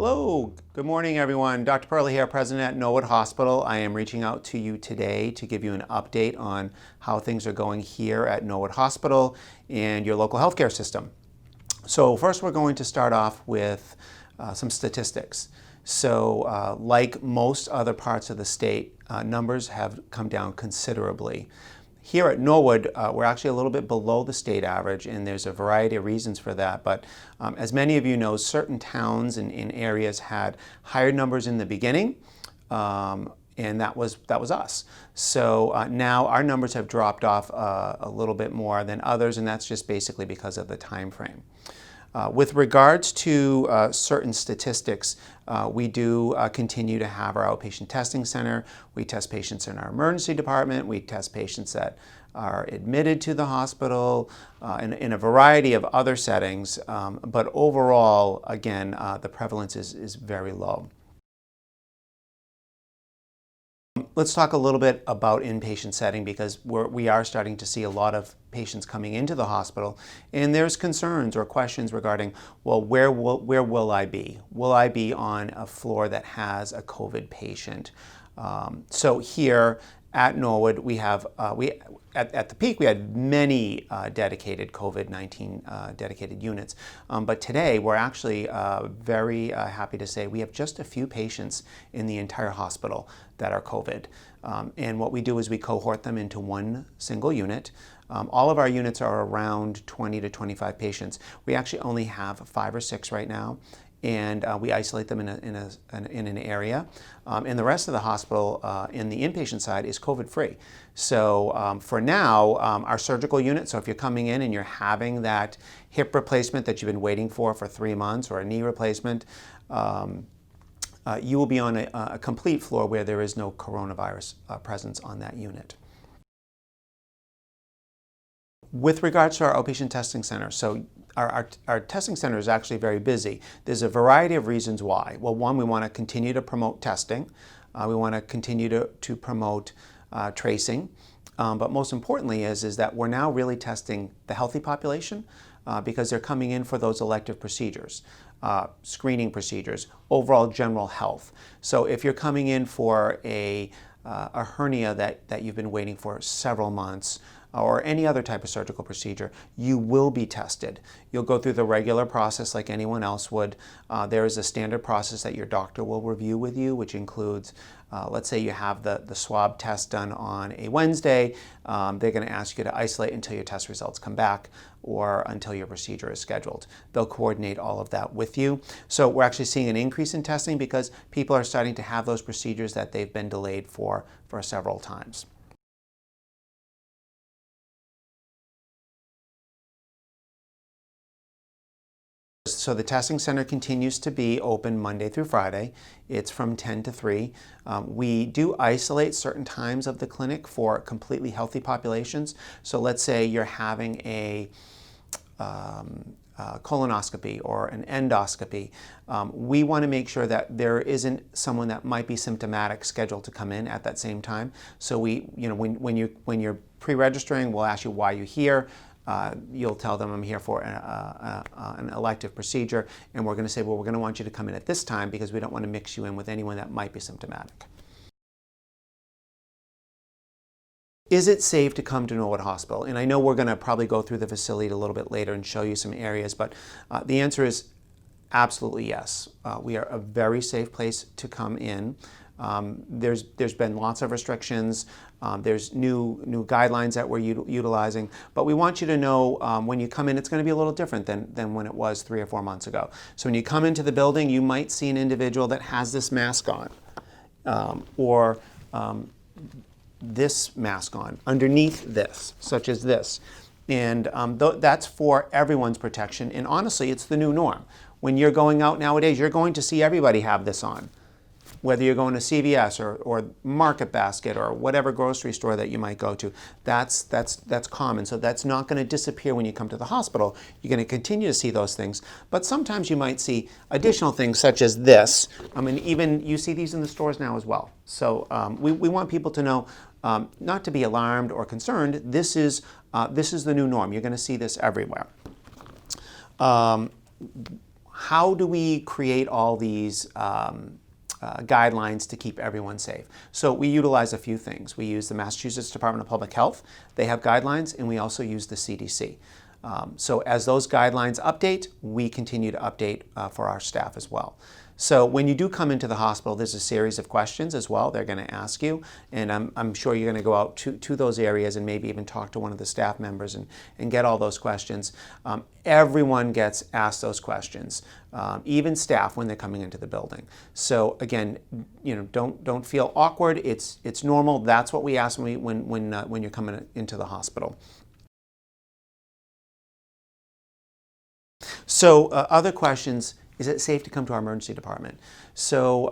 Hello, good morning everyone. Dr. Perley here, President at Norwood Hospital. I am reaching out to you today to give you an update on how things are going here at Norwood Hospital and your local healthcare system. So first we're going to start off with some statistics. So like most other parts of the state, numbers have come down considerably. Here at Norwood, we're actually a little bit below the state average, and there's a variety of reasons for that. But as many of you know, certain towns and areas had higher numbers in the beginning, and that was us. So now our numbers have dropped off a little bit more than others, and that's just basically because of the time frame. With regards to certain statistics, we do continue to have our outpatient testing center. We test patients in our emergency department. We test patients that are admitted to the hospital in a variety of other settings. But overall, again, the prevalence is very low. Let's talk a little bit about inpatient setting, because we are starting to see a lot of patients coming into the hospital, and there's concerns or questions regarding, well, where will I be? Will I be on a floor that has a COVID patient? So here at Norwood, we have at the peak we had many dedicated COVID-19 dedicated units, but today we're actually very happy to say we have just a few patients in the entire hospital that are COVID. And what we do is we cohort them into one single unit. All of our units are around 20 to 25 patients. We actually only have 5 or 6 right now, and we isolate them in an area. And the rest of the hospital in the inpatient side is COVID-free. So for now, our surgical unit, so if you're coming in and you're having that hip replacement that you've been waiting for 3 months, or a knee replacement, you will be on a complete floor where there is no coronavirus presence on that unit. With regards to our outpatient testing center, so our testing center is actually very busy. There's a variety of reasons why. Well, one, we want to continue to promote testing. We want to continue to promote tracing. But most importantly is that we're now really testing the healthy population because they're coming in for those elective procedures, screening procedures, overall general health. So if you're coming in for a hernia that you've been waiting for several months, or any other type of surgical procedure, you will be tested. You'll go through the regular process like anyone else would. There is a standard process that your doctor will review with you, which includes, let's say you have the swab test done on a Wednesday. They're going to ask you to isolate until your test results come back, or until your procedure is scheduled. They'll coordinate all of that with you. So we're actually seeing an increase in testing because people are starting to have those procedures that they've been delayed for several times. So the testing center continues to be open Monday through Friday. It's from 10 to 3. We do isolate certain times of the clinic for completely healthy populations. So let's say you're having a colonoscopy or an endoscopy. We want to make sure that there isn't someone that might be symptomatic scheduled to come in at that same time. So when you're pre-registering, we'll ask you why you're here. You'll tell them I'm here for an elective procedure, and we're going to say, well, we're going to want you to come in at this time because we don't want to mix you in with anyone that might be symptomatic. Is it safe to come to Norwood Hospital? And I know we're going to probably go through the facility a little bit later and show you some areas, but the answer is absolutely yes. We are a very safe place to come in. There's been lots of restrictions. There's new guidelines that we're utilizing, but we want you to know when you come in, it's going to be a little different than when it was 3 or 4 months ago. So when you come into the building, you might see an individual that has this mask on, or this mask on underneath this, such as this. And that's for everyone's protection. And honestly, it's the new norm. When you're going out nowadays, you're going to see everybody have this on. Whether you're going to CVS or Market Basket or whatever grocery store that you might go to, that's common. So that's not going to disappear when you come to the hospital. You're going to continue to see those things. But sometimes you might see additional things such as this. I mean, even you see these in the stores now as well. So we want people to know not to be alarmed or concerned. This is the new norm. You're going to see this everywhere. how do we create all these guidelines to keep everyone safe? So we utilize a few things. We use the Massachusetts Department of Public Health. They have guidelines, and we also use the CDC. So as those guidelines update, we continue to update for our staff as well. So when you do come into the hospital, there's a series of questions as well they're going to ask you, and I'm sure you're going to go out to those areas and maybe even talk to one of the staff members and get all those questions. Everyone gets asked those questions, even staff when they're coming into the building. So again, don't feel awkward. It's normal. That's what we ask when you're coming into the hospital. So other questions. Is it safe to come to our emergency department? So,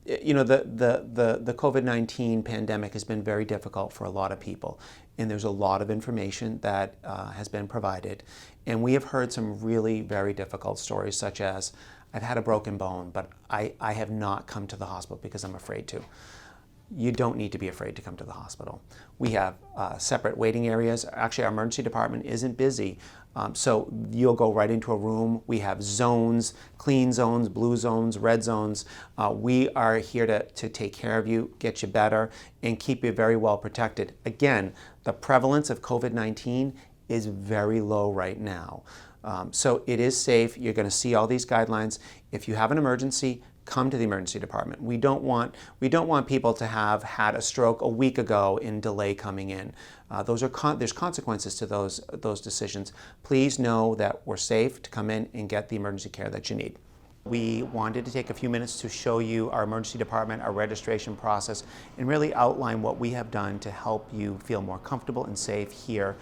the COVID-19 pandemic has been very difficult for a lot of people, and there's a lot of information that has been provided. And we have heard some really very difficult stories, such as, I've had a broken bone, but I have not come to the hospital because I'm afraid to. You don't need to be afraid to come to the hospital. We have separate waiting areas. Actually, our emergency department isn't busy, so you'll go right into a room. We have zones, clean zones, blue zones, red zones. We are here to take care of you, get you better, and keep you very well protected. Again, the prevalence of COVID-19 is very low right now. So it is safe. You're going to see all these guidelines. If you have an emergency, come to the emergency department. We don't want people to have had a stroke a week ago and delay coming in. There's consequences to those decisions. Please know that we're safe to come in and get the emergency care that you need. We wanted to take a few minutes to show you our emergency department, our registration process, and really outline what we have done to help you feel more comfortable and safe here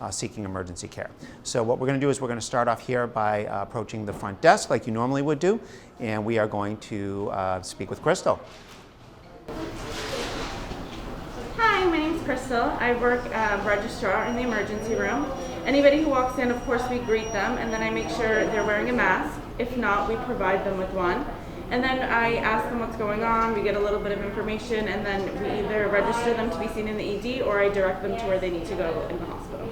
seeking emergency care. So what we're going to do is we're going to start off here by approaching the front desk like you normally would do, and we are going to speak with Crystal. Hi, my name is Crystal. I work registrar in the emergency room. Anybody who walks in, of course, we greet them, and then I make sure they're wearing a mask. If not, we provide them with one. And then I ask them what's going on, we get a little bit of information, and then we either register them to be seen in the ED or I direct them to where they need to go in the hospital.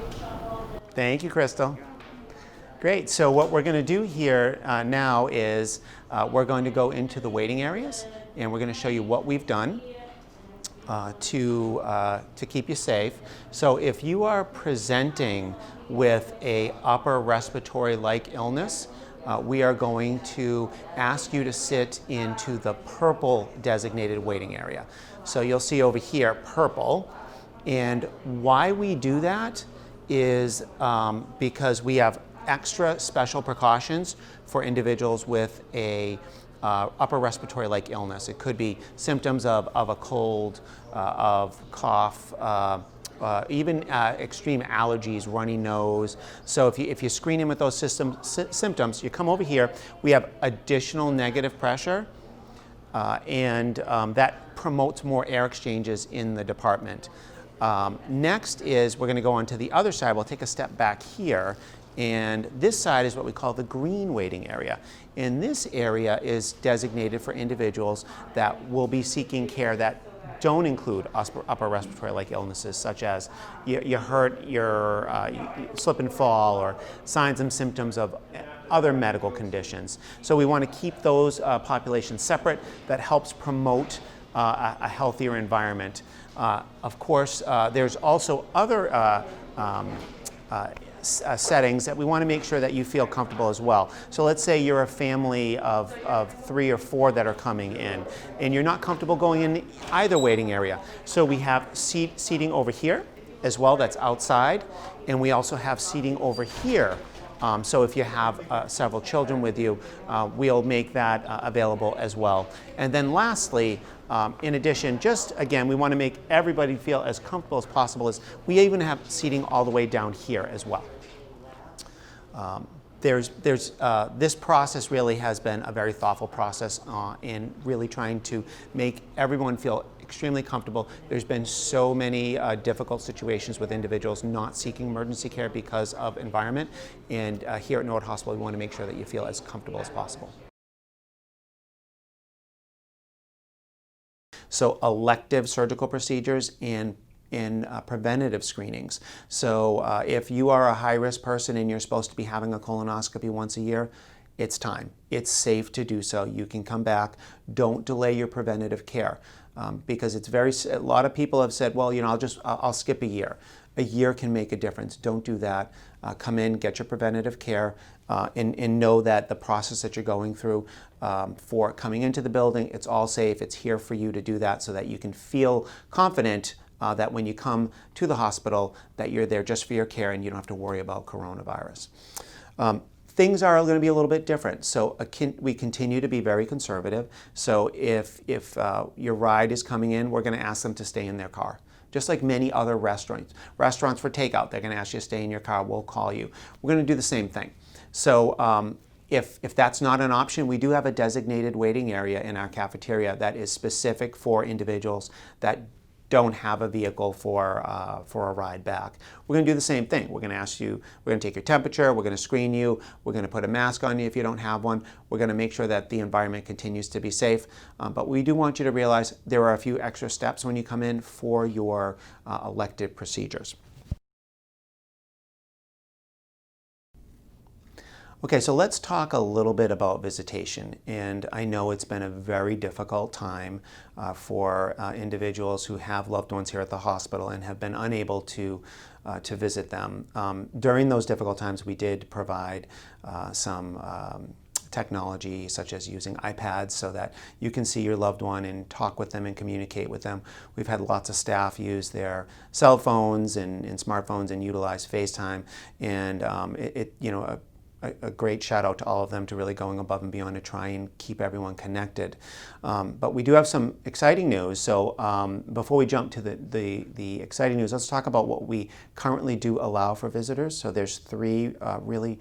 Thank you, Crystal. Great. So what we're going to do here now is we're going to go into the waiting areas, and we're going to show you what we've done to keep you safe. So if you are presenting with a upper respiratory-like illness, we are going to ask you to sit into the purple designated waiting area. So you'll see over here, purple. And why we do that is because we have extra special precautions for individuals with a upper respiratory-like illness. It could be symptoms of a cold, of cough, even extreme allergies, runny nose. So if you screen in with those symptoms, you come over here, we have additional negative pressure, and that promotes more air exchanges in the department. Next is we're going to go on to the other side. We'll take a step back here, and this side is what we call the green waiting area. And this area is designated for individuals that will be seeking care that don't include upper respiratory-like illnesses, such as you hurt, you slip and fall, or signs and symptoms of other medical conditions. So we want to keep those populations separate. That helps promote a healthier environment. Of course, there's also other settings that we want to make sure that you feel comfortable as well. So let's say you're a family of 3 or 4 that are coming in, and you're not comfortable going in either waiting area. So we have seating over here as well, that's outside, and we also have seating over here. So if you have several children with you, we'll make that available as well. And then lastly, in addition, just again, we want to make everybody feel as comfortable as possible. We even have seating all the way down here as well. This process really has been a very thoughtful process in really trying to make everyone feel extremely comfortable. There's been so many difficult situations with individuals not seeking emergency care because of environment, and here at Norwood Hospital, we want to make sure that you feel as comfortable as possible. So elective surgical procedures and preventative screenings. So if you are a high-risk person and you're supposed to be having a colonoscopy once a year, it's time. It's safe to do so. You can come back. Don't delay your preventative care, because a lot of people have said, well, I'll skip a year. A year can make a difference. Don't do that. Come in, get your preventative care, and know that the process that you're going through for coming into the building, it's all safe. It's here for you to do that so that you can feel confident that when you come to the hospital, that you're there just for your care and you don't have to worry about coronavirus. Things are going to be a little bit different. So we continue to be very conservative. So if your ride is coming in, we're going to ask them to stay in their car. Just like many other restaurants. Restaurants for takeout, they're going to ask you to stay in your car. We'll call you. We're going to do the same thing. So if that's not an option, we do have a designated waiting area in our cafeteria that is specific for individuals that don't have a vehicle for a ride back. We're going to do the same thing. We're going to ask you, we're going to take your temperature, we're going to screen you, we're going to put a mask on you if you don't have one. We're going to make sure that the environment continues to be safe. But we do want you to realize there are a few extra steps when you come in for your elective procedures. Okay, so let's talk a little bit about visitation. And I know it's been a very difficult time for individuals who have loved ones here at the hospital and have been unable to visit them. During those difficult times, we did provide some technology, such as using iPads, so that you can see your loved one and talk with them and communicate with them. We've had lots of staff use their cell phones and smartphones and utilize FaceTime, and a great shout out to all of them to really going above and beyond to try and keep everyone connected. But we do have some exciting news. So before we jump to the exciting news, let's talk about what we currently do allow for visitors. So there's three really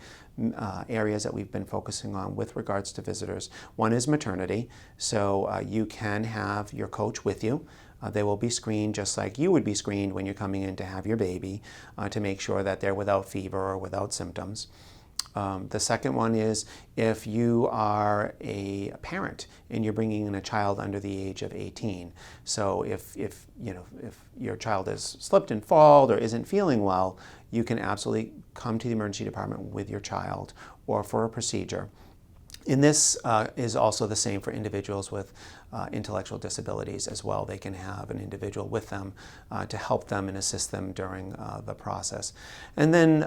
areas that we've been focusing on with regards to visitors. One is maternity. So you can have your coach with you. They will be screened just like you would be screened when you're coming in to have your baby to make sure that they're without fever or without symptoms. The second one is if you are a parent and you're bringing in a child under the age of 18. So if your child has slipped and fallen or isn't feeling well, you can absolutely come to the emergency department with your child or for a procedure. And this is also the same for individuals with intellectual disabilities as well. They can have an individual with them to help them and assist them during the process. And then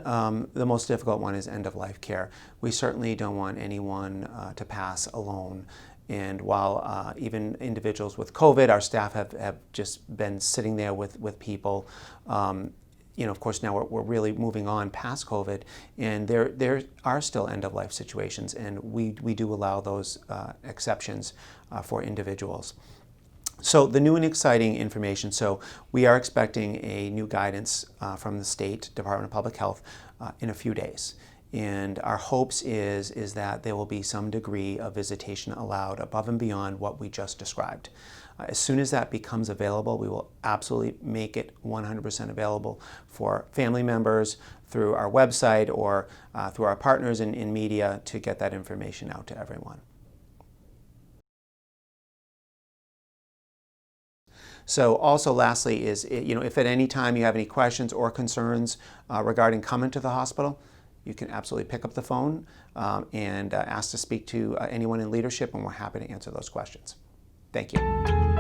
the most difficult one is end-of-life care. We certainly don't want anyone to pass alone. And while even individuals with COVID, our staff have just been sitting there with people. Of course, now we're really moving on past COVID, and there are still end-of-life situations, and we do allow those exceptions for individuals. So the new and exciting information, so we are expecting a new guidance from the State Department of Public Health in a few days. And our hopes is that there will be some degree of visitation allowed above and beyond what we just described. As soon as that becomes available, we will absolutely make it 100% available for family members through our website or through our partners in media to get that information out to everyone. So also lastly is, if at any time you have any questions or concerns regarding coming to the hospital, you can absolutely pick up the phone and ask to speak to anyone in leadership, and we're happy to answer those questions. Thank you.